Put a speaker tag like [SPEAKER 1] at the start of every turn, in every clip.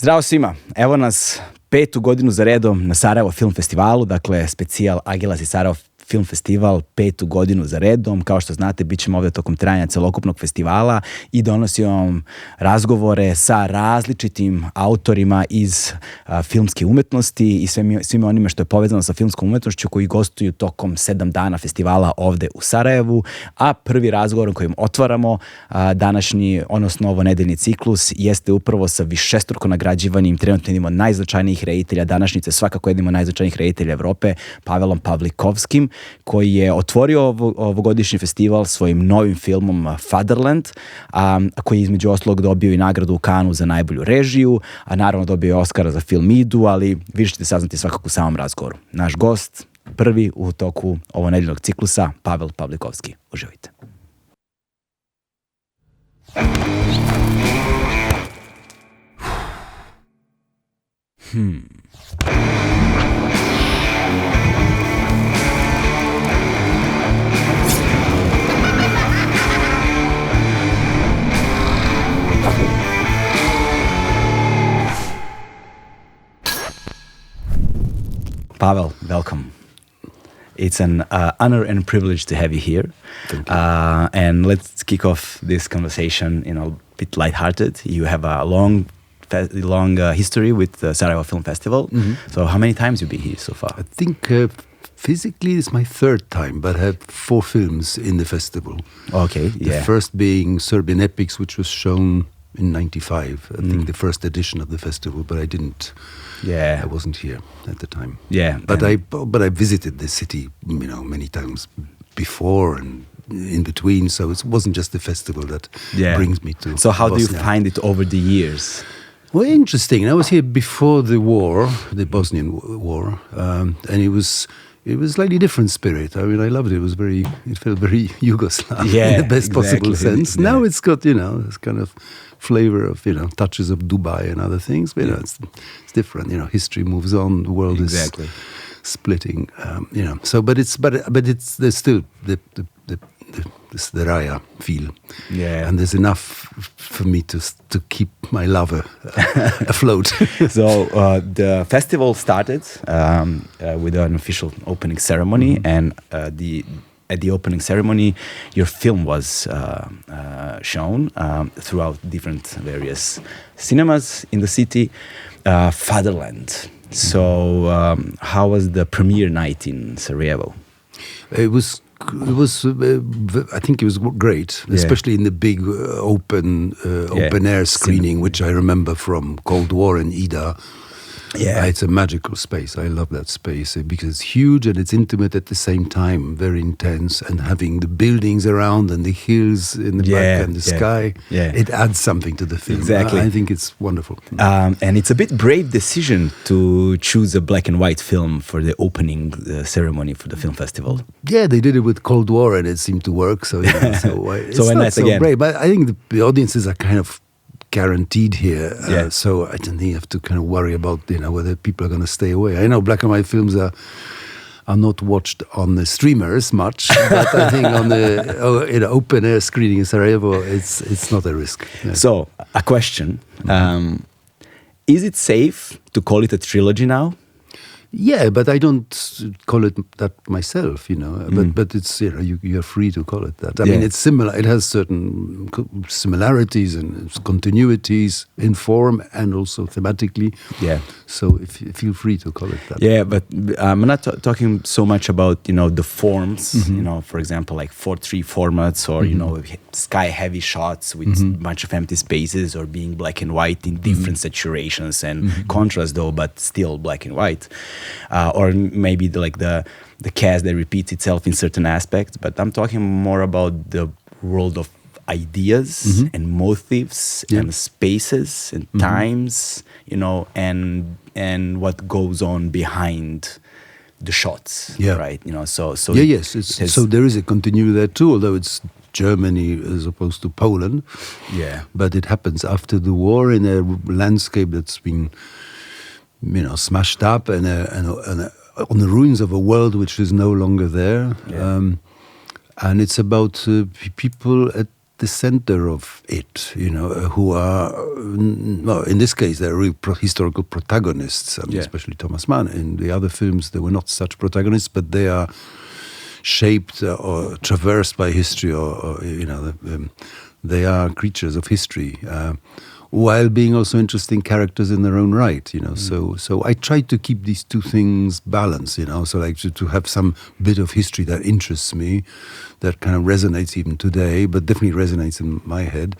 [SPEAKER 1] Zdravo svima, evo nas 5. godinu za redom na Sarajevo film festivalu, dakle specijal Agelast i Sarajevo film festival 5. godinu za redom. Kao što znate, bit ćemo ovdje tokom trajanja celokupnog festivala i donosimo vam razgovore sa različitim autorima iz filmske umetnosti i svime onime što je povezano sa filmskom umetnošću koji gostuju tokom 7 dana festivala ovde u Sarajevu. A prvi razgovor kojim otvaramo današnji, odnosno ovo nedeljni ciklus, jeste upravo sa višestruko nagrađivanim, trenutno jednim od najznačajnijih reditelja današnjice, svakako jednim od najznačajnijih reditelja Evrope, Pavelom Pavlikovskim, koji je otvorio ovogodišnji festival svojim novim filmom Fatherland, koji je između ostalog dobio i nagradu u Kanu za najbolju režiju, a naravno dobio je Oskara za film Idu, ali vi ćete saznati svakako u samom razgovoru. Naš gost, prvi u toku ovo nedeljnog ciklusa, Pawel Pawlikowski. Uživajte. Pawel, welcome. It's an honor and privilege to have you here.
[SPEAKER 2] Thank you.
[SPEAKER 1] And let's kick off this conversation, a bit lighthearted. You have a long history with the Sarajevo Film Festival. Mm-hmm. So how many times have you been here so far?
[SPEAKER 2] I think physically it's my 3rd time, but I have 4 films in the festival.
[SPEAKER 1] Okay,
[SPEAKER 2] The first being Serbian Epics, which was shown in 95. I think the first edition of the festival, but I didn't.
[SPEAKER 1] Yeah,
[SPEAKER 2] I wasn't here at the time.
[SPEAKER 1] Yeah,
[SPEAKER 2] but I visited the city, many times before and in between. So it wasn't just the festival that brings me to.
[SPEAKER 1] So how
[SPEAKER 2] Bosnia.
[SPEAKER 1] do you find it over the years?
[SPEAKER 2] Well, interesting. I was here before the war, the Bosnian war, and it was slightly different spirit. I mean, I loved it. It felt very Yugoslav in the best possible sense. Yeah. Now it's got, this kind of flavor of, touches of Dubai and other things. But, it's different. History moves on. The world is splitting. So, but there's still the Raya feel. Yeah. And there's enough for me to keep my lover afloat.
[SPEAKER 1] So the festival started with an official opening ceremony, and at the opening ceremony, your film was shown throughout different various cinemas in the city. Fatherland. So how was the premiere night in Sarajevo?
[SPEAKER 2] It was I think it was great, especially in the big open air screening, which I remember from Cold War and Ida. Yeah, it's a magical space. I love that space because it's huge and it's intimate at the same time, very intense, and having the buildings around and the hills in the back and the sky, it adds something to the film.
[SPEAKER 1] Exactly.
[SPEAKER 2] I think it's wonderful.
[SPEAKER 1] And it's a bit brave decision to choose a black and white film for the opening ceremony for the film festival.
[SPEAKER 2] Yeah, they did it with Cold War and it seemed to work. So it's
[SPEAKER 1] so
[SPEAKER 2] not so brave. But I think the audiences are kind of guaranteed here, so I don't think you have to kind of worry about whether people are going to stay away. I know black and white films are not watched on the streamers much, but I think on the open air screening in Sarajevo, it's not a risk. Yeah.
[SPEAKER 1] So a question: is it safe to call it a trilogy now?
[SPEAKER 2] Yeah, but I don't call it that myself, But it's you're free to call it that. I mean, it's similar. It has certain similarities and continuities in form and also thematically. Yeah. So if you feel free to call it that.
[SPEAKER 1] Yeah, but I'm not talking so much about the forms. Mm-hmm. For example, like 4:3 formats, or sky heavy shots with a bunch of empty spaces, or being black and white in different saturations and contrast, though, but still black and white. Or maybe the cast that repeats itself in certain aspects, but I'm talking more about the world of ideas and motives and spaces and times, and what goes on behind the shots, right? So
[SPEAKER 2] so there is a continuity there too, although it's Germany as opposed to Poland. Yeah, but it happens after the war in a landscape that's been smashed up and on the ruins of a world which is no longer there. And it's about people at the center of it, who are, well, in this case, they're real historical protagonists. I mean, especially Tomasa Mana. In the other films, they were not such protagonists, but they are shaped or traversed by history, or they are creatures of history, while being also interesting characters in their own right, So I try to keep these two things balanced, so like to have some bit of history that interests me, that kind of resonates even today, but definitely resonates in my head,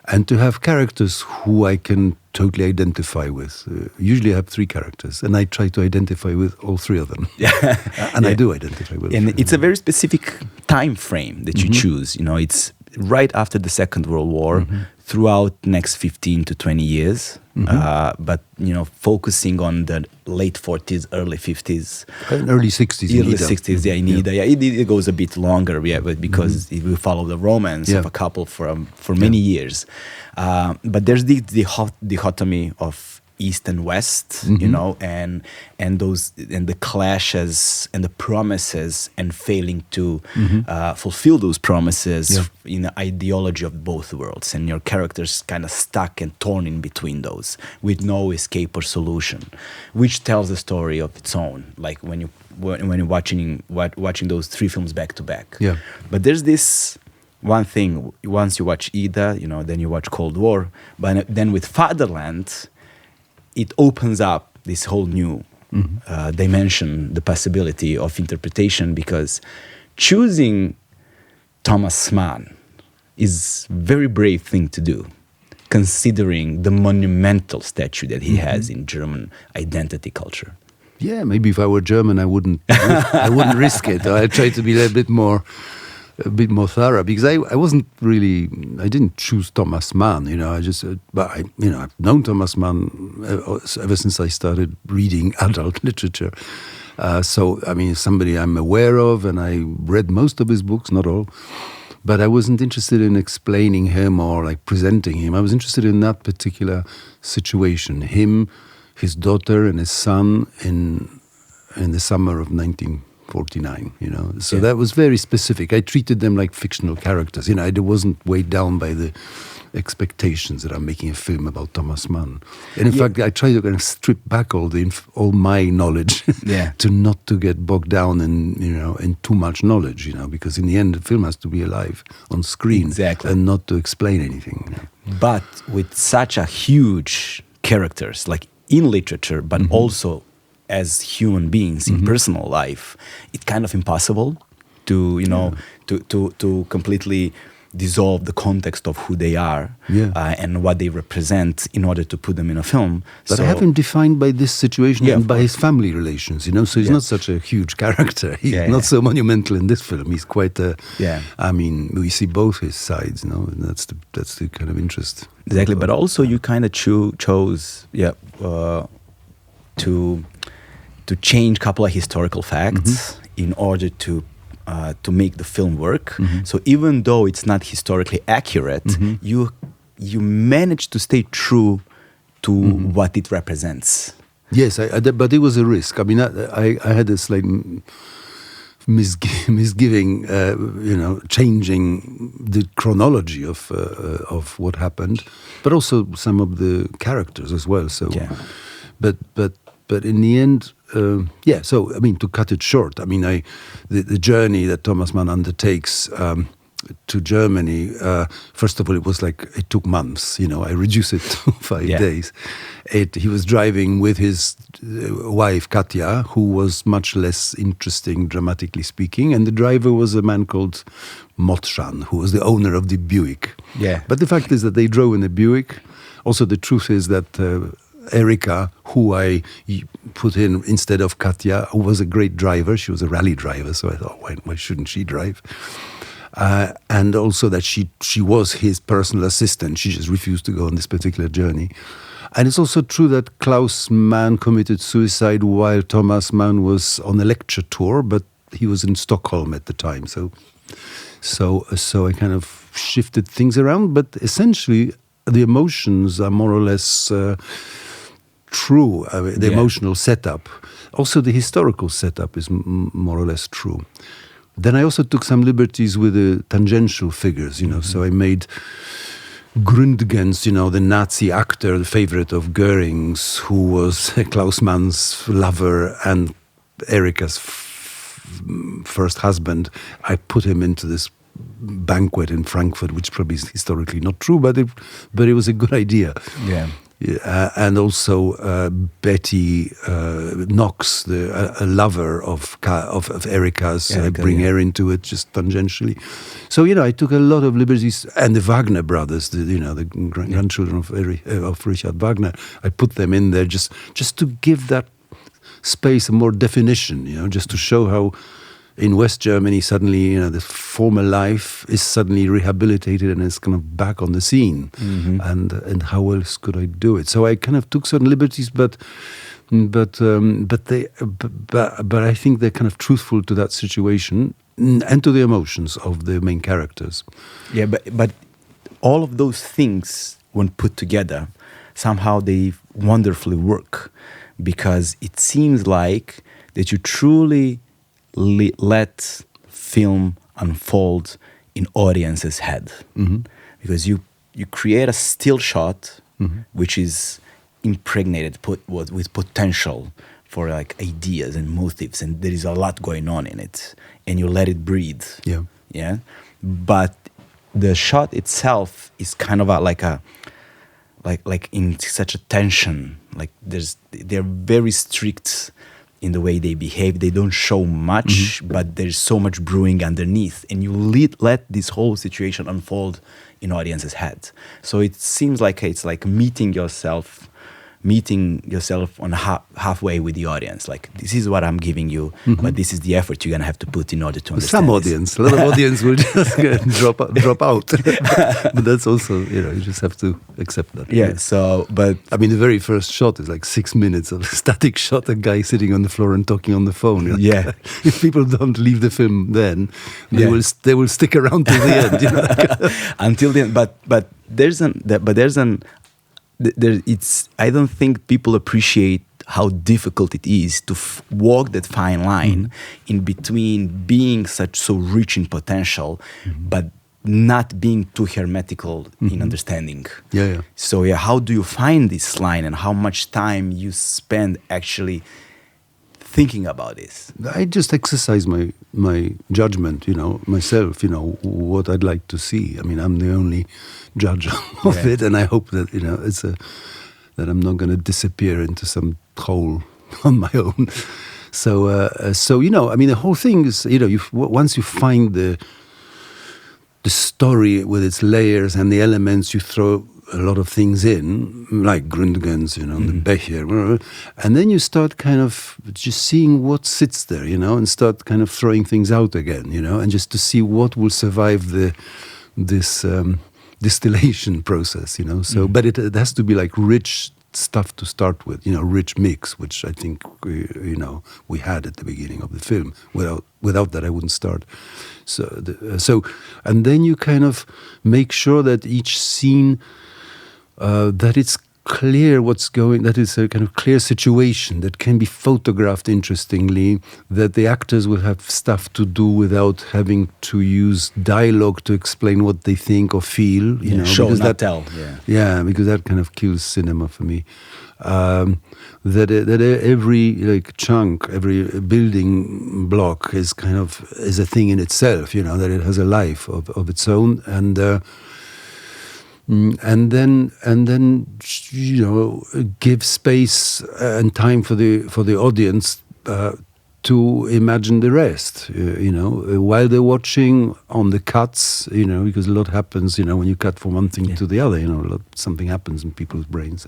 [SPEAKER 2] and to have characters who I can totally identify with. Usually I have 3 characters, and I try to identify with all 3 of them. And I do identify with them.
[SPEAKER 1] And it's a very specific time frame that you choose. It's right after the Second World War, throughout next 15 to 20 years, but focusing on the late 40s, early 50s,
[SPEAKER 2] early 60s,
[SPEAKER 1] early 60s. In Ida, it goes a bit longer, but because it will follow the romance of a couple for many years. But there's the dichotomy of East and West, and the clashes and the promises and failing to fulfill those promises in the ideology of both worlds, and your characters kind of stuck and torn in between those with no escape or solution, which tells a story of its own. Like when you're watching those 3 films back to back. But there's this one thing: once you watch Ida, then you watch Cold War, but then with Fatherland, it opens up this whole new dimension, the possibility of interpretation, because choosing Tomasa Mana is a very brave thing to do, considering the monumental statue that he has in German identity culture.
[SPEAKER 2] Yeah, maybe if I were German, I wouldn't risk it. I'd try to be a bit more thorough, because I didn't choose Tomasa Mana, but I've known Tomasa Mana ever since I started reading adult literature. So, I mean, somebody I'm aware of, and I read most of his books, not all, but I wasn't interested in explaining him or like presenting him. I was interested in that particular situation, him, his daughter, and his son in the summer of 1949, So that was very specific. I treated them like fictional characters. I wasn't weighed down by the expectations that I'm making a film about Tomasa Mana. And in fact, I try to kind of strip back all my knowledge to not to get bogged down in too much knowledge, because in the end, the film has to be alive on screen and not to explain anything.
[SPEAKER 1] But with such a huge characters, like in literature, but also as human beings in personal life, it's kind of impossible to to completely dissolve the context of who they are and what they represent in order to put them in a film.
[SPEAKER 2] But I have him defined by this situation and by his family relations, so he's not such a huge character. He's not so monumental in this film. He's quite I mean, we see both his sides, and that's the kind of interest.
[SPEAKER 1] Exactly, but also you kind of chose to change a couple of historical facts in order to make the film work. So even though it's not historically accurate, you manage to stay true to what it represents.
[SPEAKER 2] Yes, but it was a risk. I mean, I had a slight misgiving, changing the chronology of what happened, but also some of the characters as well. So, but in the end, so, I mean, to cut it short, I mean, the journey that Tomasa Mana undertakes to Germany, first of all, it took months, I reduced it to 5 days. He was driving with his wife, Katja, who was much less interesting, dramatically speaking, and the driver was a man called Motschan, who was the owner of the Buick. But the fact is that they drove in a Buick. Also, the truth is that Erika, who I put in instead of Katja, who was a great driver. She was a rally driver, so I thought, why shouldn't she drive? And also that she was his personal assistant. She just refused to go on this particular journey. And it's also true that Klaus Mann committed suicide while Tomasa Mana was on a lecture tour, but he was in Stockholm at the time. So I kind of shifted things around, but essentially the emotions are more or less true. I mean, the emotional setup, also the historical setup is more or less true. Then I also took some liberties with the tangential figures, so I made Grundgens, the Nazi actor, the favorite of Goering's, who was Klaus Mann's lover and Erika's first husband. I put him into this banquet in Frankfurt, which probably is historically not true, but it was a good idea.
[SPEAKER 1] Yeah.
[SPEAKER 2] And also Betty Knox, a lover of Erika's, bring her into it just tangentially. So I took a lot of liberties, and the Wagner brothers, the grandchildren of Richard Wagner, I put them in there just to give that space a more definition, just to show how in West Germany suddenly the former life is suddenly rehabilitated and it's kind of back on the scene. And how else could I do it? So I kind of took certain liberties, but I think they're kind of truthful to that situation and to the emotions of the main characters.
[SPEAKER 1] Yeah, but all of those things, when put together, somehow they wonderfully work, because it seems like that you truly let film unfold in audience's head. Because you create a still shot which is impregnated with potential for like ideas and motives, and there is a lot going on in it, and you let it breathe. Yeah. But the shot itself is kind of like in such a tension. Like they're very strict in the way they behave. They don't show much, but there's so much brewing underneath, and you let this whole situation unfold in audience's head. So it seems like it's like meeting yourself on halfway with the audience. Like, this is what I'm giving you, but this is the effort you're gonna have to put in order to understand.
[SPEAKER 2] Some audience, a lot of audience will just drop out. But that's also, you just have to accept that.
[SPEAKER 1] Yeah. So, but
[SPEAKER 2] I mean, the very first shot is like 6 minutes of a static shot, a guy sitting on the floor and talking on the phone.
[SPEAKER 1] Yeah.
[SPEAKER 2] If people don't leave the film, then they will stick around till the end.
[SPEAKER 1] Until the end. But I don't think people appreciate how difficult it is to walk that fine line in between being so rich in potential, but not being too hermetical in understanding.
[SPEAKER 2] Yeah.
[SPEAKER 1] So how do you find this line, and how much time you spend actually thinking about this?
[SPEAKER 2] I just exercise my judgment, myself, what I'd like to see. I mean, I'm the only judge of it, and I hope that that I'm not going to disappear into some hole on my own. So I mean, the whole thing is, once you find the story with its layers and the elements, you throw a lot of things in, like Grundgens, the Becher, and then you start kind of just seeing what sits there, and start kind of throwing things out again, and just to see what will survive this distillation process, So, but it has to be like rich stuff to start with, rich mix, which I think we had at the beginning of the film. Without that, I wouldn't start. So and then you kind of make sure that each scene, that it's clear what's going, that it's a kind of clear situation that can be photographed interestingly, that the actors will have stuff to do without having to use dialogue to explain what they think or feel,
[SPEAKER 1] show,
[SPEAKER 2] because
[SPEAKER 1] not tell.
[SPEAKER 2] Yeah, because that kind of kills cinema for me. That every chunk, every building block is a thing in itself, that it has a life of its own, and then give space and time for the audience to imagine the rest, while they're watching on the cuts, because a lot happens, when you cut from one thing to the other, something happens in people's brains.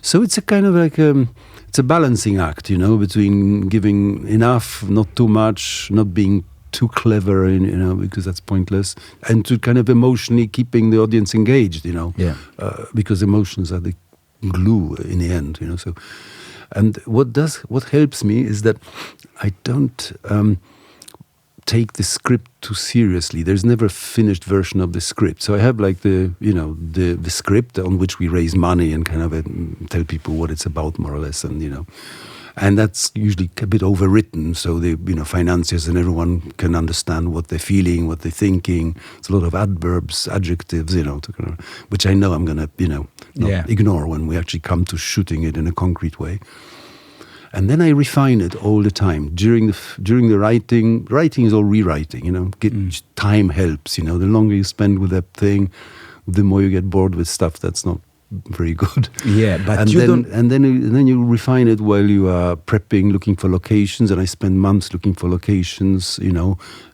[SPEAKER 2] So it's a kind of like it's a balancing act, between giving enough, not too much, not being too clever, because that's pointless, and to kind of emotionally keeping the audience engaged, because emotions are the glue in the end, So, and what helps me is that I don't take the script too seriously. There's never a finished version of the script. So I have like the script on which we raise money and kind of tell people what it's about, more or less, and that's usually a bit overwritten, so the financiers and everyone can understand what they're feeling, what they're thinking. It's a lot of adverbs, adjectives, which I know I'm gonna not ignore when we actually come to shooting it in a concrete way. And then I refine it all the time during the writing. Writing is all rewriting. Time helps. The longer you spend with that thing, the more you get bored with stuff that's not very good.
[SPEAKER 1] Yeah, but
[SPEAKER 2] and then you refine it while you are prepping, looking for locations. And I spend months looking for locations.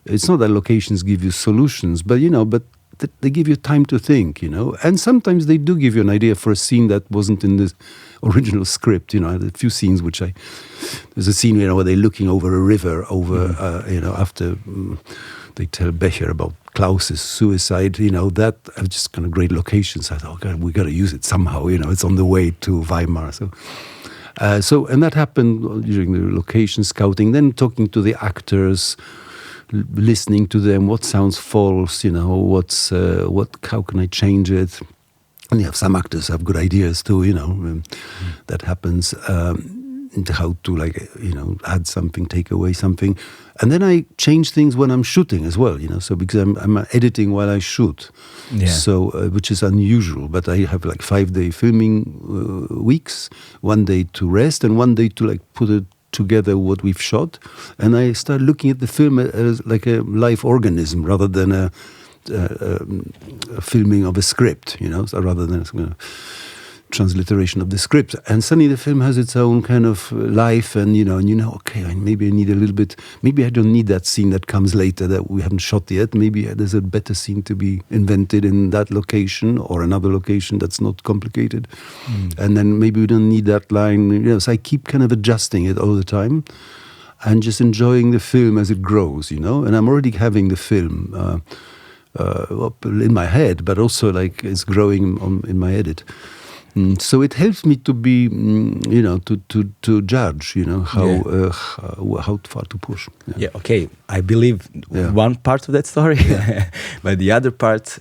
[SPEAKER 2] It's not that locations give you solutions, but they give you time to think. And sometimes they do give you an idea for a scene that wasn't in the original script. I had a few scenes there's a scene where they're looking over a river after they tell Becher about Klaus's suicide, that are just kind of great locations. I thought, oh God, we got to use it somehow, it's on the way to Weimar. And that happened during the location scouting, then talking to the actors, listening to them, what sounds false, how can I change it? And some actors have good ideas too, that happens. How to add something, take away something, and then I change things when I'm shooting as well. So because I'm editing while I shoot, so which is unusual. But I have 5-day filming weeks, 1 day to rest, and 1 day to put it together what we've shot, and I start looking at the film as like a live organism rather than a filming of a script. So rather than transliteration of the script, and suddenly the film has its own kind of life, and okay, maybe I need a little bit, maybe I don't need that scene that comes later that we haven't shot yet, maybe there's a better scene to be invented in that location or another location that's not complicated, and then maybe we don't need that line, so I keep kind of adjusting it all the time and just enjoying the film as it grows, and I'm already having the film in my head, but also it's growing in my edit. So it helps me to be, to judge, how far to push.
[SPEAKER 1] Yeah, okay. I believe one part of that story, but the other part,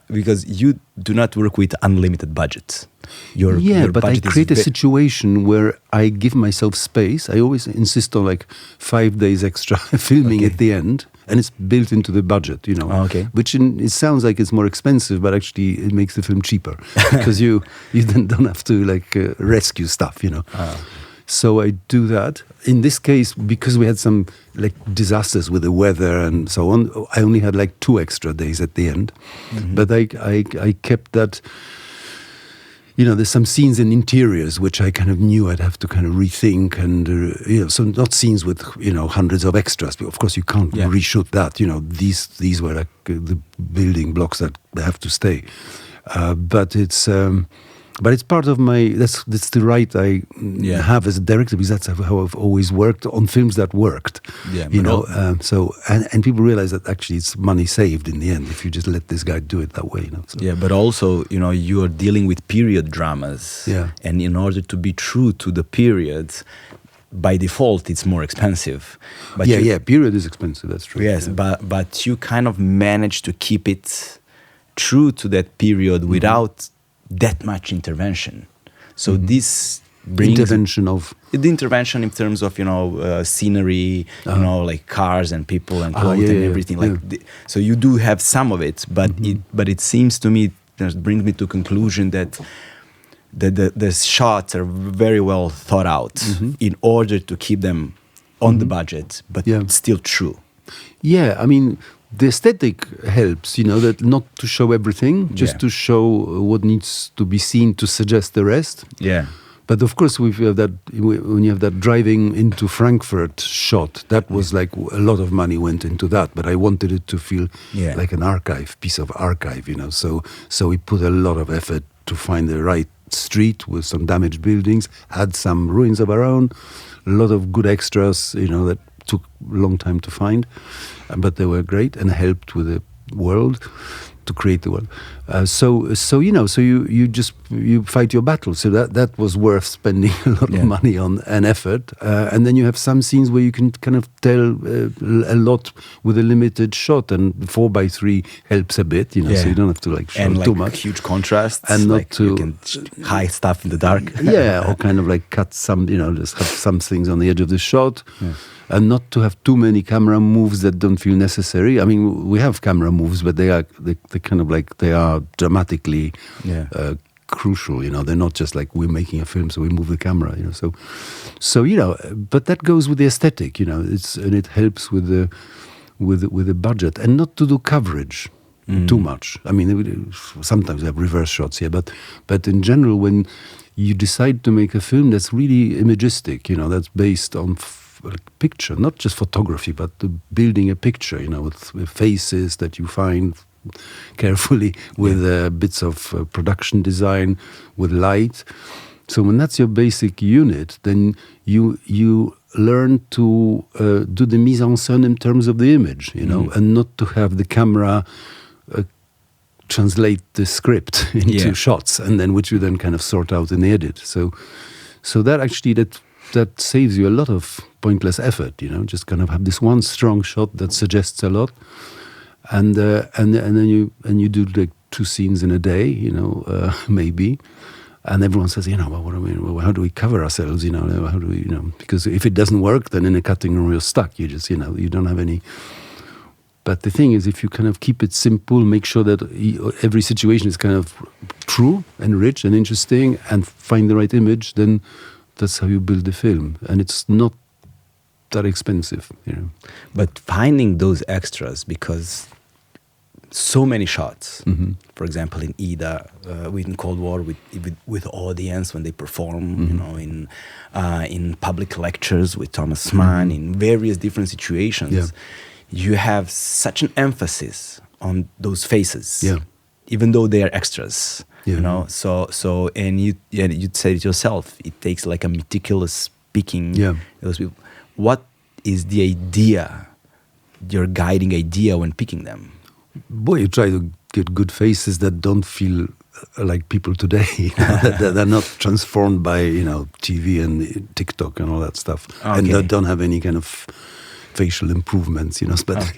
[SPEAKER 1] because you do not work with unlimited budgets. Your
[SPEAKER 2] but I create a situation where I give myself space. I always insist on 5 days extra filming at the end. And it's built into the budget, which it sounds like it's more expensive, but actually it makes the film cheaper because you then don't have to rescue stuff, So I do that. In this case, because we had some disasters with the weather and so on, I only had 2 extra days at the end. Mm-hmm. But I kept that. There's some scenes in interiors which I kind of knew I'd have to kind of rethink, and so not scenes with hundreds of extras. Of course, you can't reshoot that. These were the building blocks that have to stay. But it's part of my. That's the right I have as a director, because that's how I've always worked on films that worked. Yeah, so and people realize that actually it's money saved in the end if you just let this guy do it that way. So.
[SPEAKER 1] Yeah, but also you are dealing with period dramas. Yeah, and in order to be true to the periods, by default it's more expensive. But
[SPEAKER 2] period is expensive. That's true.
[SPEAKER 1] Yes, but you kind of manage to keep it true to that period without that much intervention. So this brings the intervention in terms of scenery, cars and people and clothes and everything. So you do have some of it, but it seems to me that brings me to conclusion that the shots are very well thought out in order to keep them on the budget, but still true.
[SPEAKER 2] Yeah, I mean, the aesthetic helps, that not to show everything, just to show what needs to be seen to suggest the rest. Yeah. But of course, when you have that driving into Frankfurt shot, that was a lot of money went into that. But I wanted it to feel like an piece of archive, So we put a lot of effort to find the right street with some damaged buildings, had some ruins of our own, a lot of good extras, that took a long time to find, but they were great and helped with the world. to create the world. So you fight your battle. So that was worth spending a lot of money on and effort. And then you have some scenes where you can kind of tell a lot with a limited shot, and 4:3 helps a bit, so you don't have to show
[SPEAKER 1] and
[SPEAKER 2] too much.
[SPEAKER 1] Huge contrasts,
[SPEAKER 2] and not to
[SPEAKER 1] you can hide stuff in the dark.
[SPEAKER 2] Or kind of cut some, just have some things on the edge of the shot. Yeah. And not to have too many camera moves that don't feel necessary. I mean, we have camera moves, but they kind of they are dramatically crucial. They're not just we're making a film, so we move the camera. So but that goes with the aesthetic. And it helps with the budget, and not to do coverage too much. I mean, sometimes we have reverse shots here, but in general, when you decide to make a film that's really imagistic, that's based on picture, not just photography, but building a picture, with faces that you find carefully, with bits of production design, with light. So when that's your basic unit, then you learn to do the mise en scène in terms of the image, and not to have the camera translate the script into shots, and then which you then kind of sort out in the edit. So that actually that saves you a lot of pointless effort, just kind of have this one strong shot that suggests a lot, and then you do 2 scenes in a day, maybe, and everyone says, how do we cover ourselves, how do we, because if it doesn't work, then in a cutting room you're stuck. You just, you don't have any. But the thing is, if you kind of keep it simple, make sure that every situation is kind of true and rich and interesting, and find the right image, then that's how you build the film. And it's not that expensive.
[SPEAKER 1] But finding those extras, because so many shots, for example, in Ida, in Cold War, with audience when they perform, in public lectures with Tomasa Mana, in various different situations, you have such an emphasis on those faces, even though they are extras. So and you'd say it yourself, it takes a meticulous picking those people. What is the idea, your guiding idea when picking them?
[SPEAKER 2] Boy, you try to get good faces that don't feel like people today, that are not transformed by TV and TikTok and all that stuff, and that don't have any kind of facial improvements, but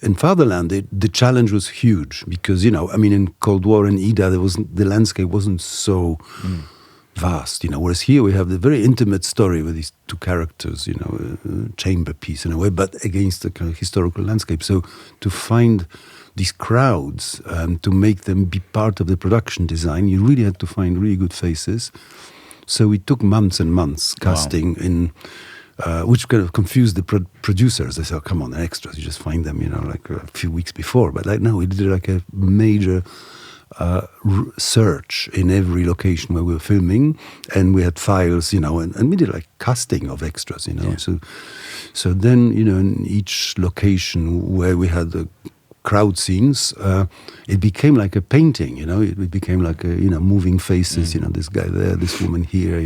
[SPEAKER 2] in Fatherland, the challenge was huge, because in Cold War and Ida, the landscape wasn't so vast, whereas here we have the very intimate story with these 2 characters, chamber piece in a way, but against the kind of historical landscape. So to find these crowds and to make them be part of the production design, you really had to find really good faces. So we took months and months casting in, which kind of confused the producers. They said, "Oh, come on, the extras, you just find them, a few weeks before." But no, we did a major search in every location where we were filming, and we had files, and we did casting of extras, So then, in each location where we had the crowd scenes, it became like a painting, it became like moving faces, this guy there, this woman here,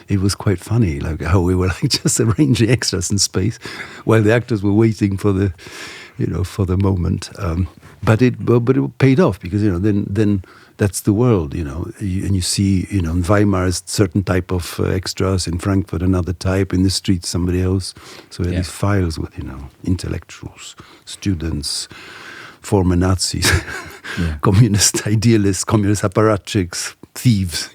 [SPEAKER 2] it was quite funny, how we were just arranging extras in space while the actors were waiting for the for the moment, but it paid off, because then that's the world, and you see, in Weimar is certain type of extras, in Frankfurt another type, in the streets somebody else. So we had these files with intellectuals, students, former Nazis, communist idealists, communist apparatchiks, thieves.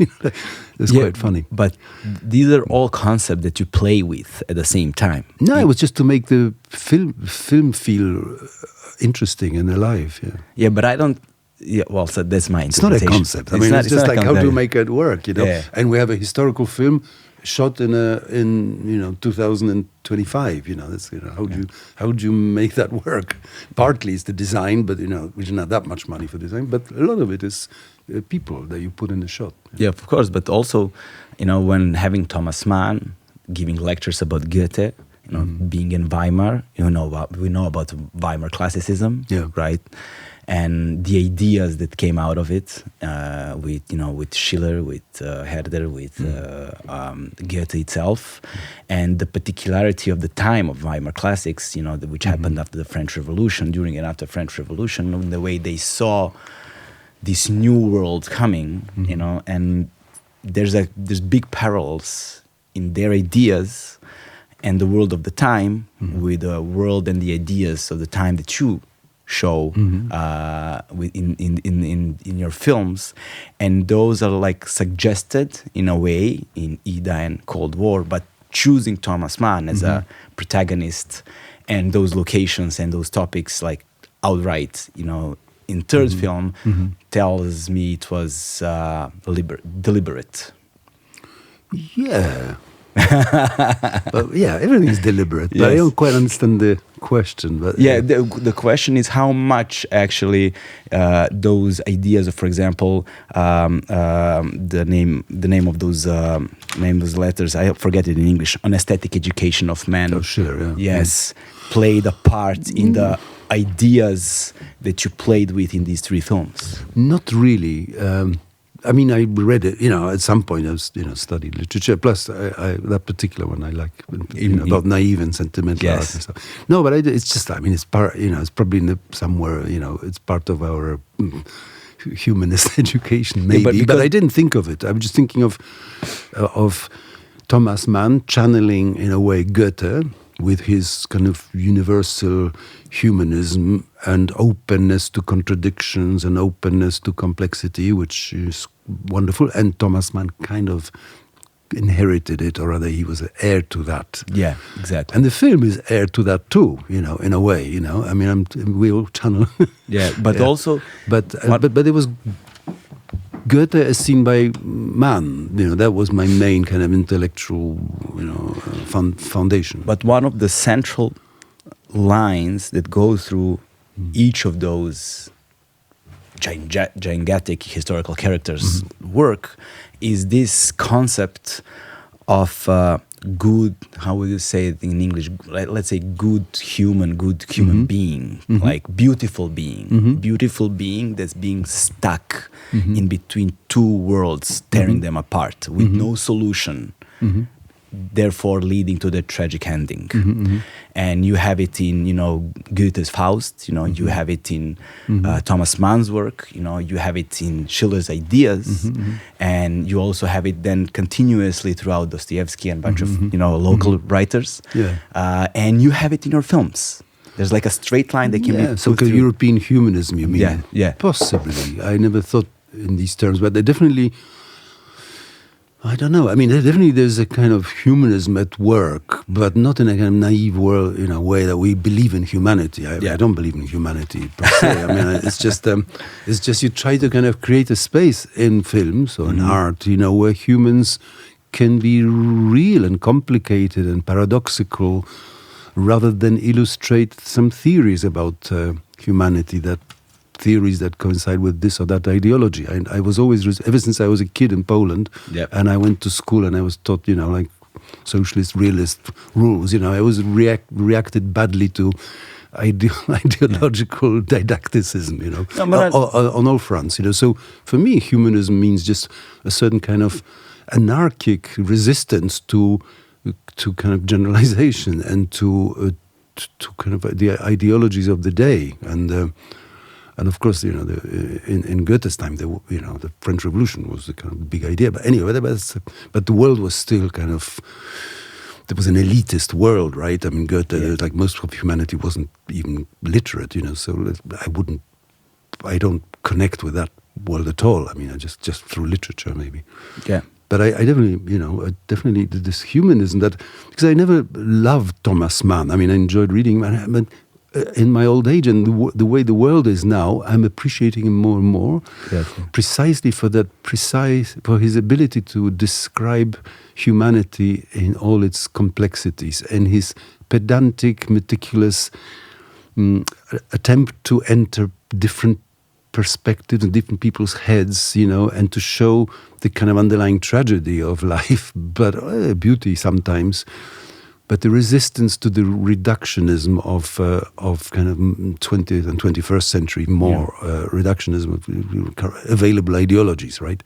[SPEAKER 2] It's quite funny.
[SPEAKER 1] But these are all concepts that you play with at the same time.
[SPEAKER 2] No, it was just to make the film feel interesting and alive.
[SPEAKER 1] Yeah, but I don't. Yeah, well, so that's my interpretation.
[SPEAKER 2] It's not a concept. I mean, it's just how to make it work, And we have a historical film shot in 2025. That's how do you make that work? Partly it's the design, but we don't have that much money for design. But a lot of it is people that you put in the shot.
[SPEAKER 1] Yeah, of course. But also, when having Tomasa Mana giving lectures about Goethe, being in Weimar, we know about Weimar classicism, right? and the ideas that came out of it, with Schiller, with Herder, with Goethe itself, and the particularity of the time of Weimar classics, which happened after the French Revolution, during and after French Revolution, and the way they saw this new world coming, and there's big parallels in their ideas and the world of the time with the world and the ideas of the time that you show in your films, and those are like suggested in a way in Ida and Cold War, but choosing Tomasa Mana as a protagonist and those locations and those topics like outright, in third film tells me it was deliberate.
[SPEAKER 2] Yeah. But everything is deliberate. But I don't quite understand the question. But
[SPEAKER 1] the question is how much actually those ideas of, for example, the name of those letters, I forget it in English, on aesthetic education of man.
[SPEAKER 2] Oh, sure.
[SPEAKER 1] Yes, played a part in the ideas that you played with in these three films.
[SPEAKER 2] Not really. I mean, I read it, at some point I was, studied literature. Plus, I that particular one I like, about naive and sentimental art and stuff. No, but it's just, it's part, it's probably somewhere, it's part of our humanist education, maybe. But I didn't think of it. I was just thinking of Tomasa Mana channeling, in a way, Goethe, with his kind of universal humanism and openness to contradictions and openness to complexity, which is wonderful. And Tomasa Mana kind of inherited it, or rather he was an heir to that.
[SPEAKER 1] Yeah, exactly.
[SPEAKER 2] And the film is heir to that too, in a way, I mean, we all channel.
[SPEAKER 1] Yeah, but also...
[SPEAKER 2] But it was Goethe as seen by Mann, that was my main kind of intellectual, foundation.
[SPEAKER 1] But one of the central lines that go through each of those gigantic historical characters' work is this concept of good, how would you say it in English? Let's say good human being, like beautiful being that's being stuck in between two worlds, tearing them apart with no solution, therefore leading to the tragic ending. And you have it in, Goethe's Faust, you have it in Tomasa Mana's work, you have it in Schiller's ideas, and you also have it then continuously throughout Dostoevsky and a bunch of, local writers. And you have it in your films. There's like a straight line that can be
[SPEAKER 2] so European humanism, you mean?
[SPEAKER 1] Yeah.
[SPEAKER 2] Possibly. I never thought in these terms, but they definitely... I don't know. I mean, definitely there's a kind of humanism at work, but not in a kind of naive world, in a way that we believe in humanity. I don't believe in humanity per se. I mean, it's just you try to kind of create a space in films or in art, where humans can be real and complicated and paradoxical, rather than illustrate some theories about humanity theories that coincide with this or that ideology. I was always, ever since I was a kid in Poland, and I went to school and I was taught, like socialist, realist rules, I always reacted badly to ideological didacticism, on all fronts, So for me, humanism means just a certain kind of anarchic resistance to kind of generalization and to kind of the ideologies of the day. And of course, in Goethe's time, the French Revolution was a kind of big idea. But anyway, but the world was still kind of, there was an elitist world, right? I mean, Goethe, like most of humanity, wasn't even literate, So I don't connect with that world at all. I mean, just through literature, maybe.
[SPEAKER 1] Yeah.
[SPEAKER 2] But I definitely this humanism because I never loved Tomasa Mana. I mean, I enjoyed reading him, but in my old age and the way the world is now, I'm appreciating him more and more, precisely for his ability to describe humanity in all its complexities and his pedantic, meticulous attempt to enter different perspectives and different people's heads, and to show the kind of underlying tragedy of life, but beauty sometimes. But the resistance to the reductionism of kind of 20th and 21st century reductionism of available ideologies, right?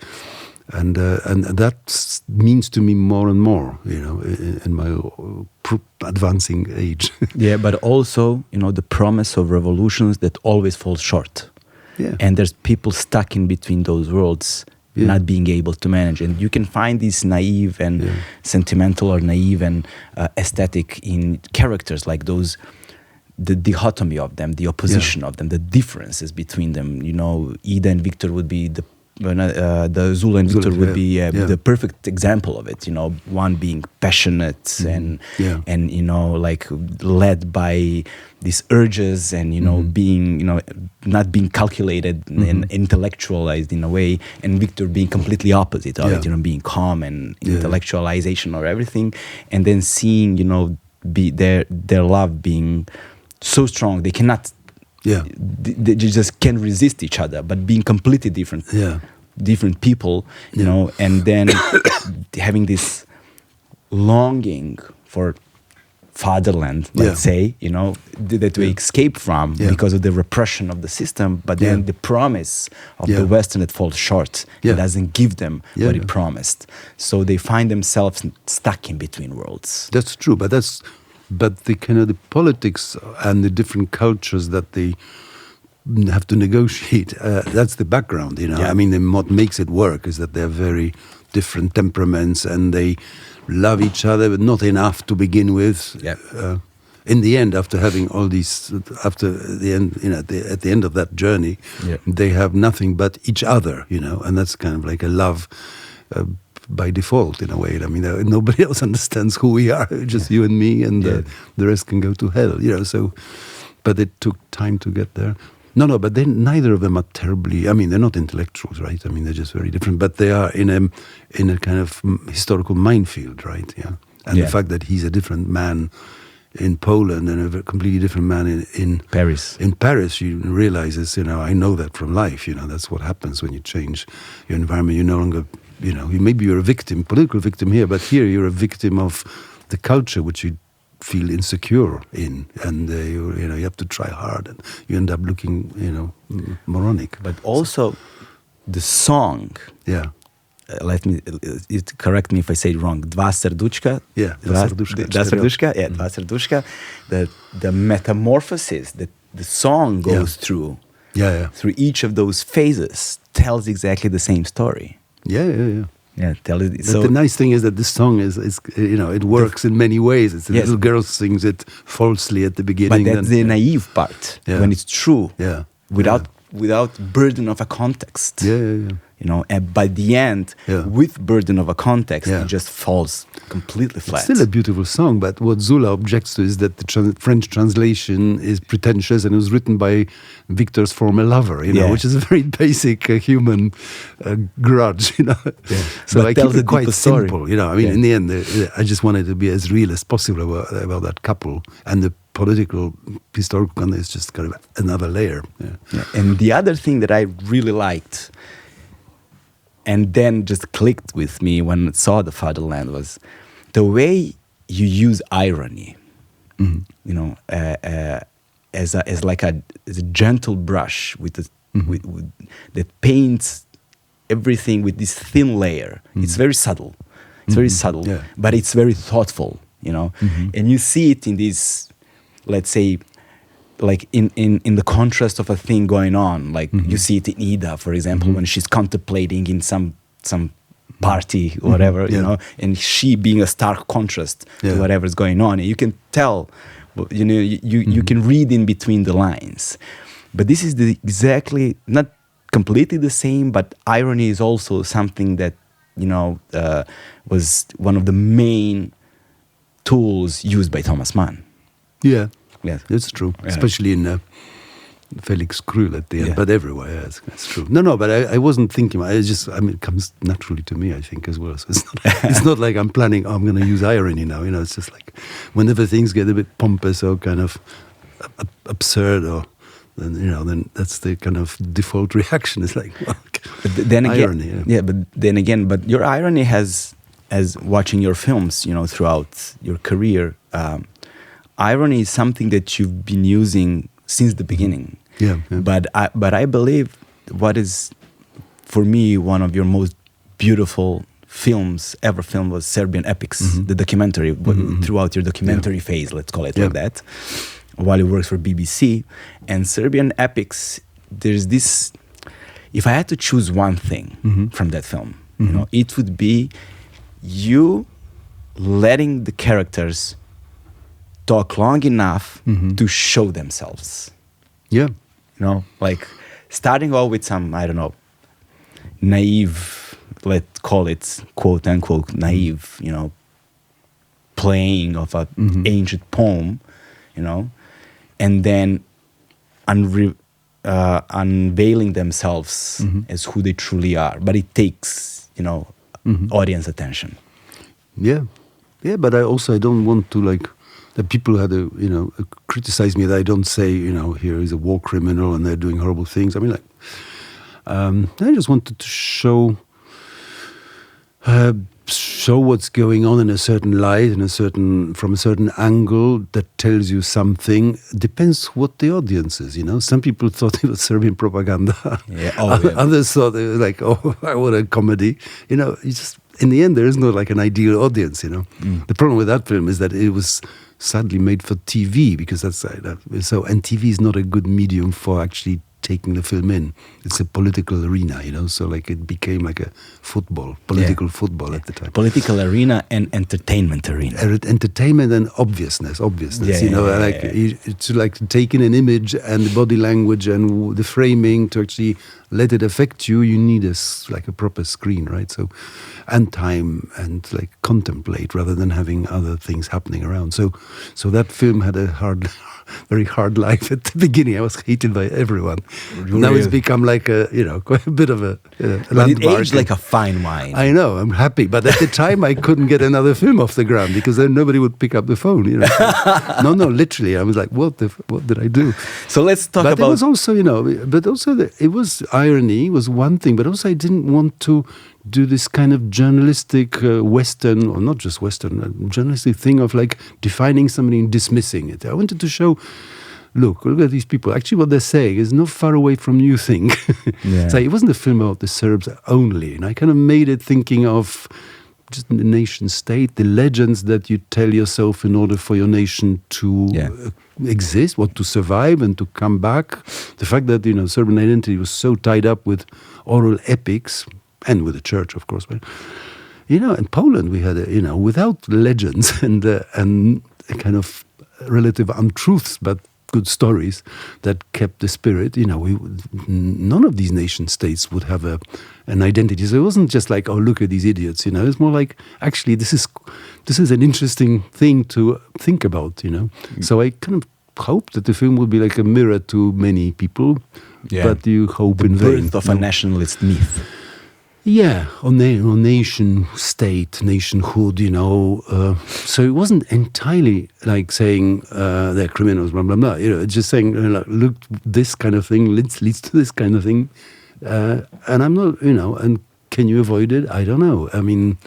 [SPEAKER 2] And that means to me more and more, in my advancing age.
[SPEAKER 1] Yeah, but also, the promise of revolutions that always falls short.
[SPEAKER 2] Yeah.
[SPEAKER 1] And there's people stuck in between those worlds, not being able to manage. And you can find these naive and sentimental or naive and aesthetic in characters like those, the dichotomy of them, the opposition of them, the differences between them. Ida and Victor would be the Zula and Victor would be the perfect example of it. One being passionate and like led by these urges and being not being calculated and intellectualized in a way, and Victor being completely opposite of it. Being calm and intellectualization or everything, and then seeing be their love being so strong they cannot. They just can't resist each other, but being completely different, different people, and then having this longing for fatherland, let's say, that we escape from because of the repression of the system, but then the promise of the Western that falls short, it doesn't give them what it promised. So they find themselves stuck in between worlds.
[SPEAKER 2] That's true, but the kind of the politics and the different cultures that they have to negotiate, that's the background, I mean, what makes it work is that they're very different temperaments and they love each other, but not enough to begin with. In the end, after having all these, after the end, at the end of that journey, they have nothing but each other, and that's kind of like a love by default, in a way. I mean, nobody else understands who we are, just you and me, and the rest can go to hell, So, but it took time to get there. No, but then neither of them are terribly, I mean, they're not intellectuals, right? I mean, they're just very different, but they are in a kind of historical minefield, right? And the fact that he's a different man in Poland and a completely different man in
[SPEAKER 1] Paris.
[SPEAKER 2] In Paris, you realize, I know that from life, that's what happens when you change your environment. You're no longer, maybe you're a victim, political victim here, but here you're a victim of the culture which you feel insecure in, and you have to try hard, and you end up looking, moronic.
[SPEAKER 1] But also, the song. Let me correct me if I say it wrong. Dva serduška. Dva serduška. The metamorphosis that the song goes through. Through each of those phases tells exactly the same story. So
[SPEAKER 2] the nice thing is that this song is it works in many ways. It's the little girl sings it falsely at the beginning.
[SPEAKER 1] But that's the naive part when it's true, without burden of a context. And by the end, with burden of a context, it just falls completely flat.
[SPEAKER 2] It's still a beautiful song, but what Zula objects to is that the French translation is pretentious and it was written by Victor's former lover, which is a very basic human grudge, So
[SPEAKER 1] but
[SPEAKER 2] I keep it quite simple, I mean, in the end, I just wanted to be as real as possible about that couple, and the political, historical context is just kind of another layer.
[SPEAKER 1] And the other thing that I really liked, and then just clicked with me when I saw the Fatherland, was the way you use irony, as a gentle brush with that paints everything with this thin layer. It's very subtle. It's very subtle, but it's very thoughtful, And you see it in these, let's say, like in the contrast of a thing going on, like you see it in Ida, for example, when she's contemplating in some party, whatever, and she being a stark contrast to whatever's going on. And you can tell, you can read in between the lines. But this is exactly, not completely the same, but irony is also something that, was one of the main tools used by Tomasa Mana.
[SPEAKER 2] Yeah. Yes, that's true, especially in Felix Krull at the end, but everywhere, that's true. No, but I wasn't thinking, it comes naturally to me, I think, as well. So it's not like I'm planning, I'm going to use irony now, it's just like, whenever things get a bit pompous or kind of absurd, then that's the kind of default reaction. It's like, well,
[SPEAKER 1] but then
[SPEAKER 2] irony.
[SPEAKER 1] But your irony has, as watching your films, throughout your career, irony is something that you've been using since the beginning.
[SPEAKER 2] Yeah.
[SPEAKER 1] But I believe what is, for me, one of your most beautiful films ever filmed was Serbian Epics, the documentary, throughout your documentary phase, let's call it like that, while you worked for BBC. And Serbian Epics, there's this, if I had to choose one thing from that film, you know, it would be you letting the characters talk long enough to show themselves.
[SPEAKER 2] Yeah.
[SPEAKER 1] You know, like starting off with some, I don't know, naive, let's call it quote unquote naive, you know, playing of an ancient poem, you know, and then unveiling themselves as who they truly are. But it takes, you know, audience attention.
[SPEAKER 2] Yeah. Yeah, but I don't want to, like, that people had criticize me that I don't say, you know, here is a war criminal and they're doing horrible things. I mean, like, I just wanted to show what's going on in a certain light, from a certain angle that tells you something. Depends what the audience is, you know. Some people thought it was Serbian propaganda. Yeah. Others thought it was like, what a comedy. You know, in the end, there is no like an ideal audience, you know. The problem with that film is that it was sadly made for TV, because and TV is not a good medium for actually taking the film in. It's a political arena, you know, so like it became like a political football at the time.
[SPEAKER 1] Political arena and entertainment arena.
[SPEAKER 2] Entertainment and obviousness, you know, to like taking an image and the body language and the framing to actually let it affect you, you need like a proper screen, right? So, and time and like contemplate rather than having other things happening around. So that film had a very hard life at the beginning. I was hated by everyone. Really? Now it's become like quite a bit of a
[SPEAKER 1] but it aged like a fine wine.
[SPEAKER 2] I know, I'm happy. But at the time I couldn't get another film off the ground because then nobody would pick up the phone, you know. No, literally. I was like, what did I do?
[SPEAKER 1] So let's talk about...
[SPEAKER 2] But it was also, you know, it was irony was one thing, but also I didn't want to do this kind of journalistic Western, or not just Western, journalistic thing of like defining somebody and dismissing it. I wanted to show, look at these people. Actually, what they're saying is not far away from you think. So it wasn't a film about the Serbs only. And I kind of made it thinking of just the nation state, the legends that you tell yourself in order for your nation to exist, to survive and to come back. The fact that, you know, Serbian identity was so tied up with oral epics, and with the church, of course. But, you know, in Poland we had, without legends and kind of relative untruths, but good stories that kept the spirit. You know, none of these nation states would have an identity. So it wasn't just like, oh, look at these idiots. You know, it's more like, actually, this is an interesting thing to think about. You know, so I kind of hope that the film will be like a mirror to many people, but you hope in vain.
[SPEAKER 1] Birth of a nationalist myth.
[SPEAKER 2] Yeah, on nation state, nationhood, you know. So it wasn't entirely like saying they're criminals, blah, blah, blah. You know, it's just saying, look, this kind of thing leads to this kind of thing. And I'm not, you know, and can you avoid it? I don't know. I mean,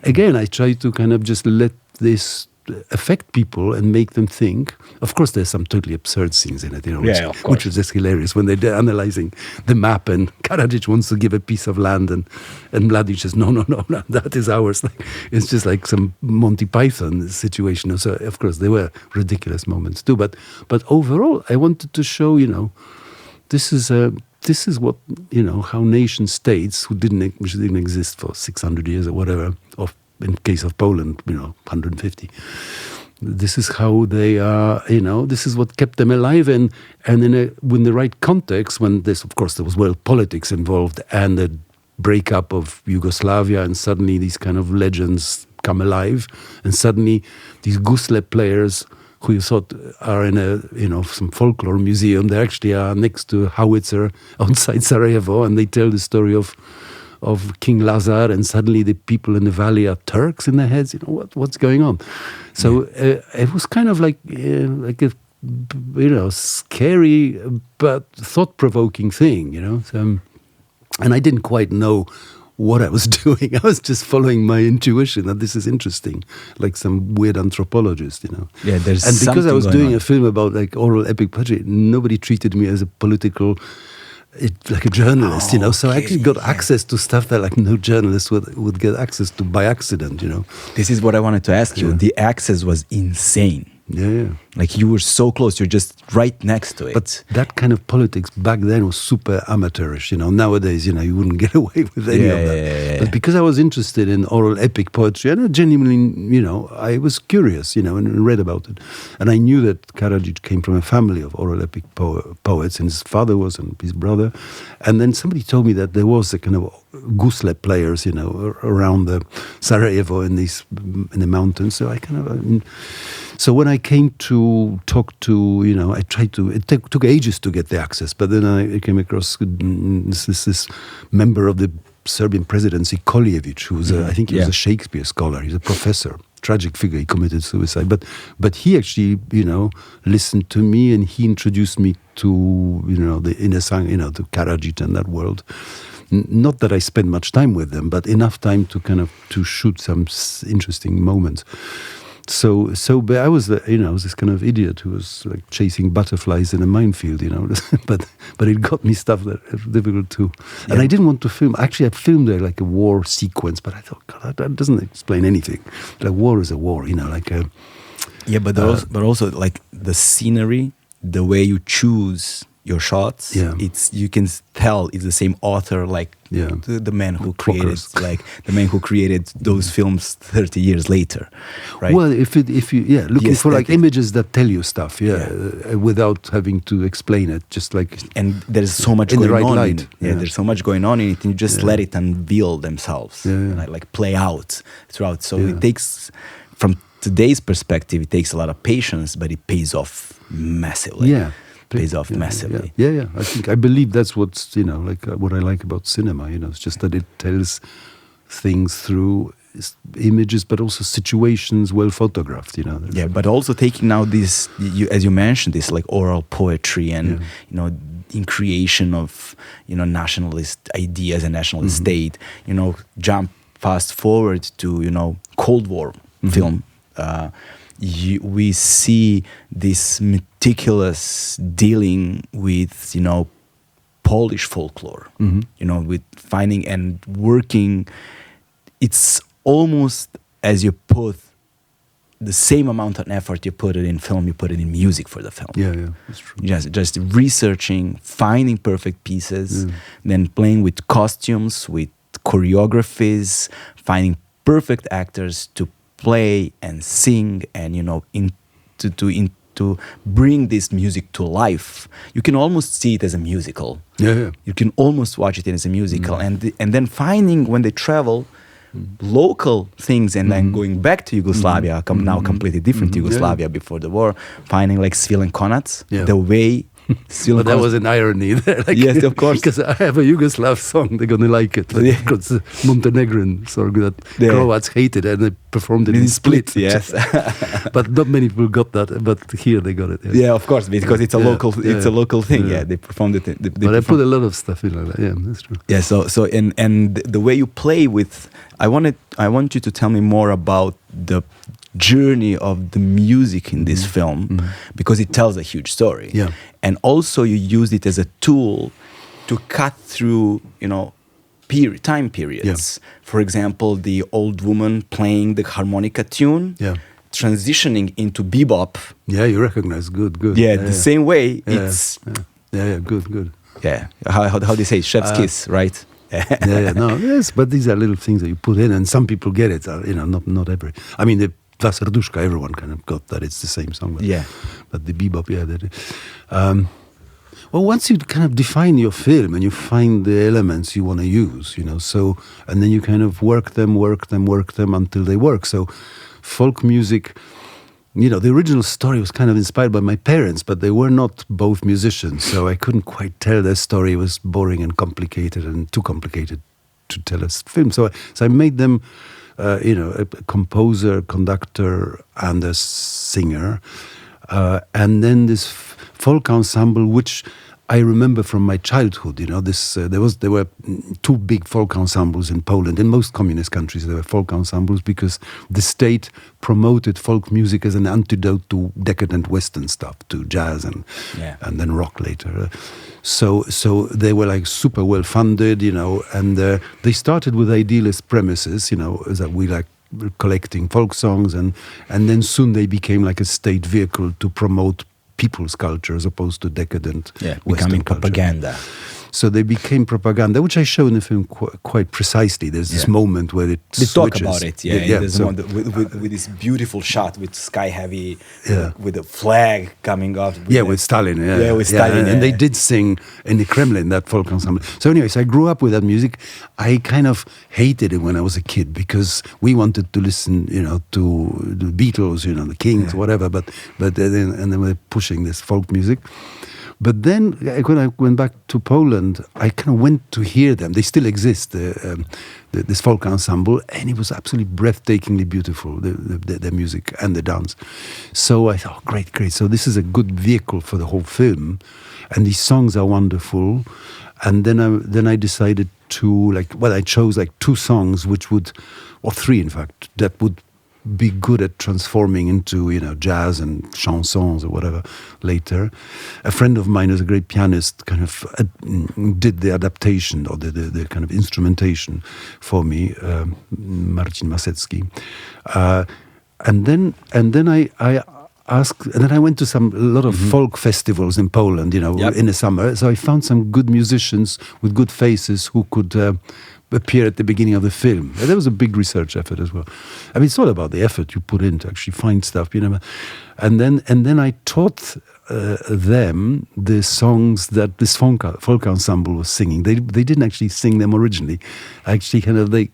[SPEAKER 2] again, I try to kind of just let this affect people and make them think. Of course, there's some totally absurd scenes in it, you know, which is just hilarious when they're analyzing the map and Karadzic wants to give a piece of land and Mladic says, no, that is ours. Like, it's just like some Monty Python situation. So, of course, there were ridiculous moments too. But overall, I wanted to show, you know, this is what, you know, how nation states which didn't exist for 600 years or whatever, in case of Poland, you know, 150. This is how they are, you know, this is what kept them alive. And in the right context, when there was world politics involved and the breakup of Yugoslavia, and suddenly these kind of legends come alive, and suddenly these gusle players who you thought are in some folklore museum, they actually are next to a howitzer outside Sarajevo, and they tell the story of King Lazar, and suddenly the people in the valley are Turks in their heads. You know, what's going on? So it was kind of like a, you know, scary but thought-provoking thing, you know. So, and I didn't quite know what I was doing. I was just following my intuition that this is interesting, like some weird anthropologist,
[SPEAKER 1] Yeah, there's
[SPEAKER 2] and because I was doing
[SPEAKER 1] on.
[SPEAKER 2] a film about like oral epic poetry, nobody treated me as a political, like a journalist, So I actually got access to stuff that like no journalist would get access to by accident,
[SPEAKER 1] This is what I wanted to ask you. The access was insane.
[SPEAKER 2] Yeah.
[SPEAKER 1] Like you were so close, you're just right next to it.
[SPEAKER 2] But that kind of politics back then was super amateurish, Nowadays, you wouldn't get away with any of that.
[SPEAKER 1] Yeah.
[SPEAKER 2] But because I was interested in oral epic poetry, and I genuinely, I was curious, and read about it. And I knew that Karadzic came from a family of oral epic poets, and his father was, and his brother. And then somebody told me that there was a kind of gusle players, around the Sarajevo in the mountains. So I kind of... So when I came to talk to, I tried to, it took ages to get the access, but then I came across this member of the Serbian presidency, Koljevic, who's I think he was a Shakespeare scholar. He's a professor, tragic figure. He committed suicide, but he actually, listened to me, and he introduced me to, the inner sang, to Karadzic and that world. Not that I spent much time with them, but enough time to shoot some interesting moments. But I was, I was this kind of idiot who was like chasing butterflies in a minefield, but it got me stuff that was difficult too. And I didn't want to film. Actually, I filmed like a war sequence, but I thought, God, that doesn't explain anything. Like war is a war, like a...
[SPEAKER 1] Yeah, but also like the scenery, the way you choose your shots, you can tell it's the same author, like the man who created those films 30 years later, right?
[SPEAKER 2] Well, if you looking for like images that tell you stuff, without having to explain it, just like,
[SPEAKER 1] and there's so much going on in it. There's so much going on in it, and you just let it unveil themselves, like play out throughout. So it takes, from today's perspective, it takes a lot of patience, but it pays off massively. Pays off massively.
[SPEAKER 2] Yeah. I believe that's what's, what I like about cinema, it's just that it tells things through images, but also situations well photographed,
[SPEAKER 1] Yeah, but also taking now this, as you mentioned, this like oral poetry and, in creation of, nationalist ideas and nationalist state, jump fast forward to, Cold War film. We see this meticulous dealing with, Polish folklore, with finding and working. It's almost as you put the same amount of effort you put it in film, you put it in music for the film.
[SPEAKER 2] Yeah, that's true.
[SPEAKER 1] Just researching, finding perfect pieces, then playing with costumes, with choreographies, finding perfect actors to play and sing, and to bring this music to life. You can almost see it as a musical. You can almost watch it as a musical, and then finding, when they travel, local things, and then going back to Yugoslavia, now completely different Yugoslavia before the war, finding like Svilen Konac, the way.
[SPEAKER 2] But that was an irony there. Like,
[SPEAKER 1] yes, of course.
[SPEAKER 2] Because I have a Yugoslav song, they're going to like it. Because Montenegrin song that Croats hated, and they performed it in Split.
[SPEAKER 1] Yes.
[SPEAKER 2] But not many people got that, but here they got it.
[SPEAKER 1] Yeah, of course, because it's a local thing. Yeah, they performed it.
[SPEAKER 2] But I put a lot of stuff in like that. Yeah, that's true.
[SPEAKER 1] Yeah, so and the way you play with, I want you to tell me more about the journey of the music in this film, because it tells a huge story. And also you use it as a tool to cut through, time periods. For example, the old woman playing the harmonica tune, transitioning into bebop.
[SPEAKER 2] Yeah, you recognize. Good.
[SPEAKER 1] Yeah, the same way. It's
[SPEAKER 2] good.
[SPEAKER 1] Yeah, how do you say, chef's kiss, right?
[SPEAKER 2] Yes, but these are little things that you put in, and some people get it. Not every. I mean, the La Serdushka, everyone kind of got that. It's the same song. But the bebop, well, once you kind of define your film and you find the elements you want to use, so, and then you kind of work them until they work. So folk music, the original story was kind of inspired by my parents, but they were not both musicians. So I couldn't quite tell their story. It was boring and complicated and too complicated to tell a film. So I made them, a composer, conductor, and a singer. And then this folk ensemble, which I remember from my childhood, there were two big folk ensembles in Poland. In most communist countries, there were folk ensembles because the state promoted folk music as an antidote to decadent Western stuff, to jazz and then rock later. So they were like super well funded, and they started with idealist premises, that we like collecting folk songs, and then soon they became like a state vehicle to promote people's culture as opposed to decadent Western
[SPEAKER 1] becoming
[SPEAKER 2] culture.
[SPEAKER 1] propaganda.
[SPEAKER 2] So they became propaganda, which I show in the film quite precisely. There's this moment where it switches.
[SPEAKER 1] Talk about it, There's one with this beautiful shot with sky heavy, with a flag coming up.
[SPEAKER 2] With Stalin.
[SPEAKER 1] With Stalin.
[SPEAKER 2] And they did sing in the Kremlin, that folk ensemble. So anyways, I grew up with that music. I kind of hated it when I was a kid because we wanted to listen, to the Beatles, the Kings, whatever. But then they were pushing this folk music. But then, when I went back to Poland, I kind of went to hear them. They still exist, this folk ensemble, and it was absolutely breathtakingly beautiful, the music and the dance. So I thought, great. So this is a good vehicle for the whole film, and these songs are wonderful. And then I decided to, I chose two songs or three in fact, that would be good at transforming into jazz and chansons or whatever later. A friend of mine who's a great pianist kind of did the adaptation or the kind of instrumentation for me, Marcin Masecki. And then I asked, and then I went to a lot of folk festivals in Poland, in the summer. So I found some good musicians with good faces who could appear at the beginning of the film. And there was a big research effort as well. I mean, it's all about the effort you put in to actually find stuff, And then I taught them the songs that this folk ensemble was singing. They didn't actually sing them originally. Actually, kind of the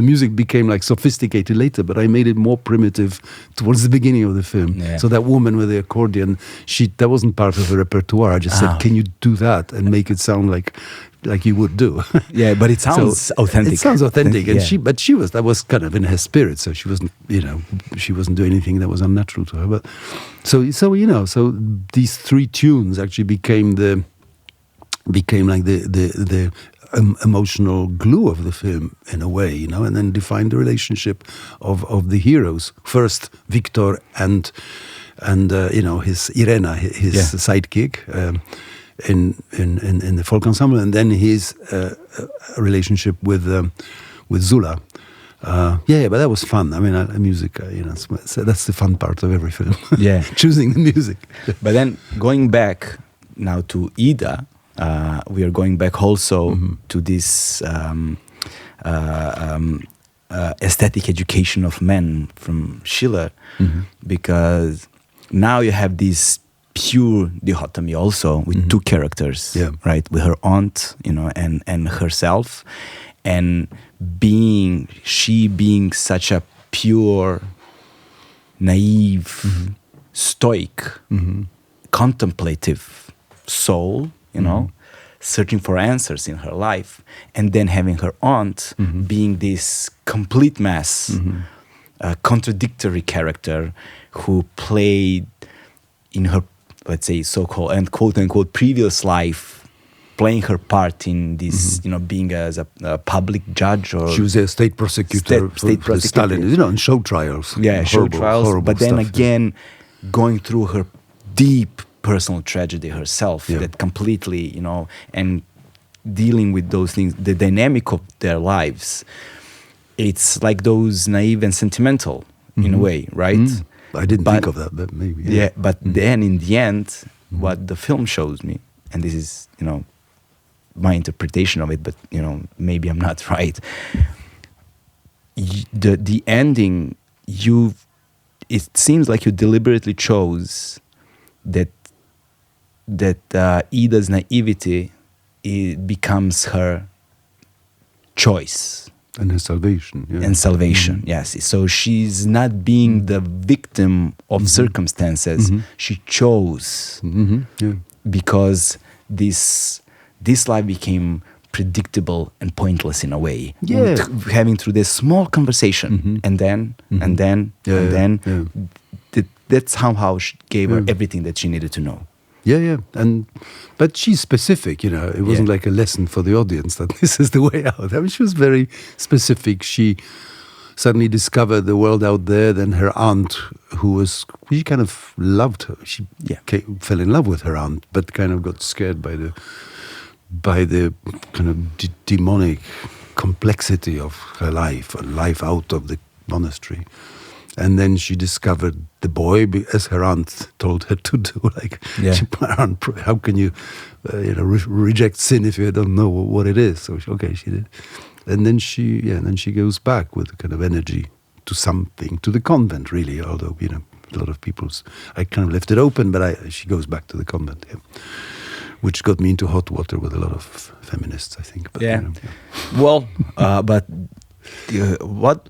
[SPEAKER 2] music became like sophisticated later, but I made it more primitive towards the beginning of the film. Yeah. So that woman with the accordion, that wasn't part of the repertoire. I just said, can you do that and make it sound like you would do?
[SPEAKER 1] Yeah, but it sounds authentic.
[SPEAKER 2] It sounds authentic, and that was kind of in her spirit. So she wasn't, she wasn't doing anything that was unnatural to her. But so these three tunes actually became like the emotional glue of the film in a way, and then defined the relationship of the heroes. First, Victor and his Irena, his sidekick, in the folk ensemble, and then his relationship with Zula. But that was fun. I mean, music, so that's the fun part of every film. Yeah, choosing the music.
[SPEAKER 1] But then going back now to Ida. We are going back also to this aesthetic education of men from Schiller, because now you have this pure dichotomy also with two characters, right? With her aunt, and herself, and she being such a pure, naive, stoic, contemplative soul, searching for answers in her life, and then having her aunt being this complete mess, contradictory character who played in her, let's say, so-called and quote-unquote previous life, playing her part in this, being as a public judge, or
[SPEAKER 2] she was a state prosecutor,
[SPEAKER 1] state prosecutor,
[SPEAKER 2] Stalin, in show trials.
[SPEAKER 1] Yeah, show trials. But then again, going through her deep personal tragedy herself, that completely, and dealing with those things, the dynamic of their lives, it's like those naive and sentimental in a way, right?
[SPEAKER 2] I didn't think of that, but maybe.
[SPEAKER 1] Yeah, but then in the end, what the film shows me, and this is, my interpretation of it, but, maybe I'm not right. The ending, it seems like you deliberately chose that Ida's naivety, it becomes her choice.
[SPEAKER 2] And her salvation. Yeah.
[SPEAKER 1] And salvation, yes. So she's not being the victim of circumstances. She chose because this life became predictable and pointless in a way. Yeah. Having through this small conversation and then. That's how she gave her everything that she needed to know.
[SPEAKER 2] Yeah. But she's specific, you know. It wasn't like a lesson for the audience that this is the way out. I mean, she was very specific. She suddenly discovered the world out there. Then her aunt, she kind of loved her. She fell in love with her aunt, but kind of got scared by the kind of demonic complexity of her life and life out of the monastery. And then she discovered the boy, as her aunt told her to do. Like, how can you, reject sin if you don't know what it is? So she did. And then she goes back with a kind of energy to something, to the convent, really. Although, a lot of I kind of left it open, but she goes back to the convent, which got me into hot water with a lot of feminists, I think. But,
[SPEAKER 1] Well, but what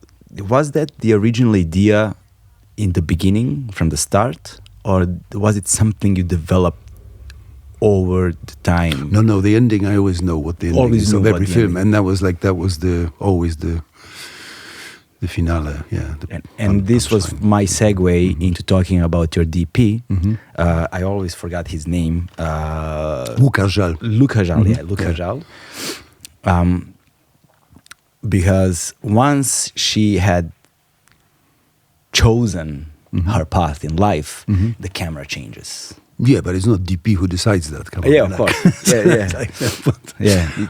[SPEAKER 1] was that the original idea in the beginning, from the start, or was it something you developed over the time?
[SPEAKER 2] No, the ending, I always know what the ending is of every film, and that was always the finale,
[SPEAKER 1] and this was my segue into talking about your DP. I always forgot his name.
[SPEAKER 2] Luka Žal.
[SPEAKER 1] Luka Žal. Because once she had chosen her path in life, the camera changes.
[SPEAKER 2] Yeah, but it's not DP who decides that. Come on,
[SPEAKER 1] of course.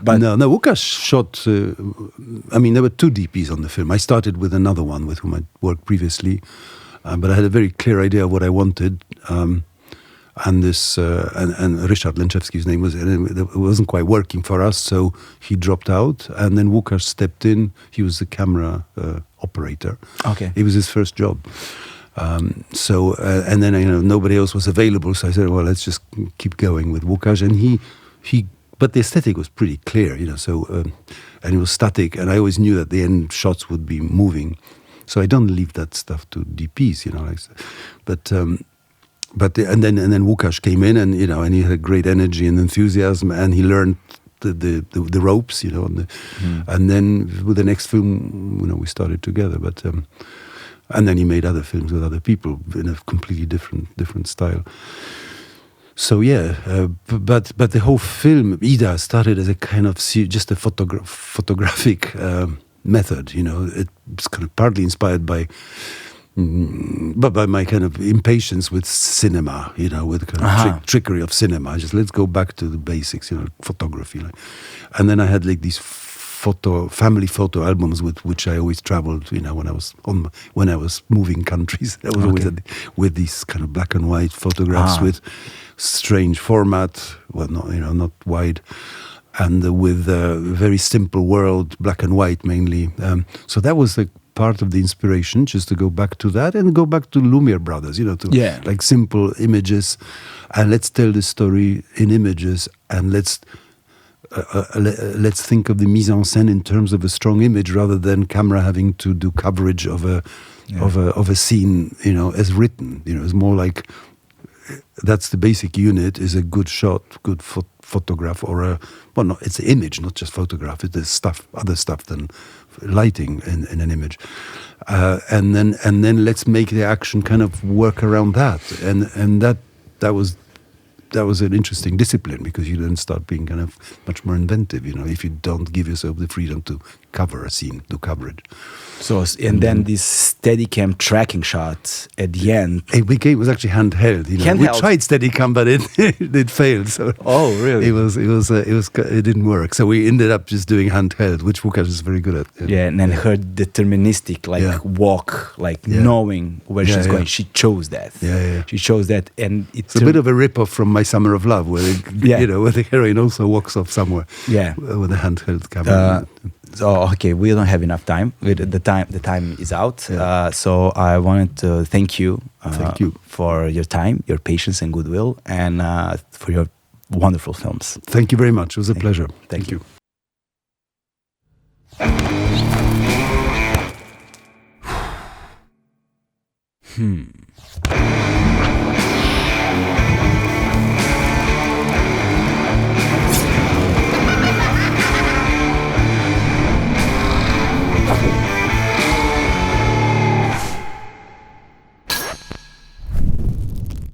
[SPEAKER 2] But no, Łukasz shot. There were two DPs on the film. I started with another one with whom I worked previously, but I had a very clear idea of what I wanted. And Ryszard Lęczewski's name it wasn't quite working for us, so he dropped out. And then Łukasz stepped in. He was the camera operator.
[SPEAKER 1] Okay,
[SPEAKER 2] it was his first job. And then nobody else was available, so I said, well, let's just keep going with Łukasz. And but the aesthetic was pretty clear, and it was static, and I always knew that the end shots would be moving, so I don't leave that stuff to DPs, and then Łukasz came in, and and he had great energy and enthusiasm, and he learned the ropes, and then with the next film, we started together, but. And then he made other films with other people in a completely different style. So but the whole film, Ida, started as a kind of just a photographic method. It's kind of partly inspired by my kind of impatience with cinema. With the kind of trickery of cinema. Just let's go back to the basics. Photography. And then I had like these family photo albums with which I always traveled, when I was moving countries. I was always with these kind of black and white photographs with strange format, not wide, and with a very simple world, black and white mainly. So that was like part of the inspiration, just to go back to that and go back to Lumiere brothers, like simple images, and let's tell the story in images, and let's think of the mise en scène in terms of a strong image rather than camera having to do coverage of a scene, as written. It's more like that's the basic unit, is a good shot, good photograph, or it's an image, not just photograph. It's other stuff than lighting in an image, and then let's make the action kind of work around that, and that was an interesting discipline, because you then start being kind of much more inventive, if you don't give yourself the freedom to cover a scene, do coverage.
[SPEAKER 1] So, and then this Steadicam tracking shot at the end.
[SPEAKER 2] It was actually handheld. We tried Steadicam, but it failed. So
[SPEAKER 1] really?
[SPEAKER 2] It didn't work. So we ended up just doing handheld, which Łukasz is very good at.
[SPEAKER 1] And then her deterministic walk, knowing where she's going. She chose that. She chose that, and it's
[SPEAKER 2] a bit of a rip-off from My Summer of Love, where where the heroine also walks off somewhere. With a handheld camera.
[SPEAKER 1] We don't have enough time. The time is out. So I wanted to thank you for your time, your patience and goodwill, and for your wonderful films.
[SPEAKER 2] Thank you very much. It was a pleasure.
[SPEAKER 1] Thank you.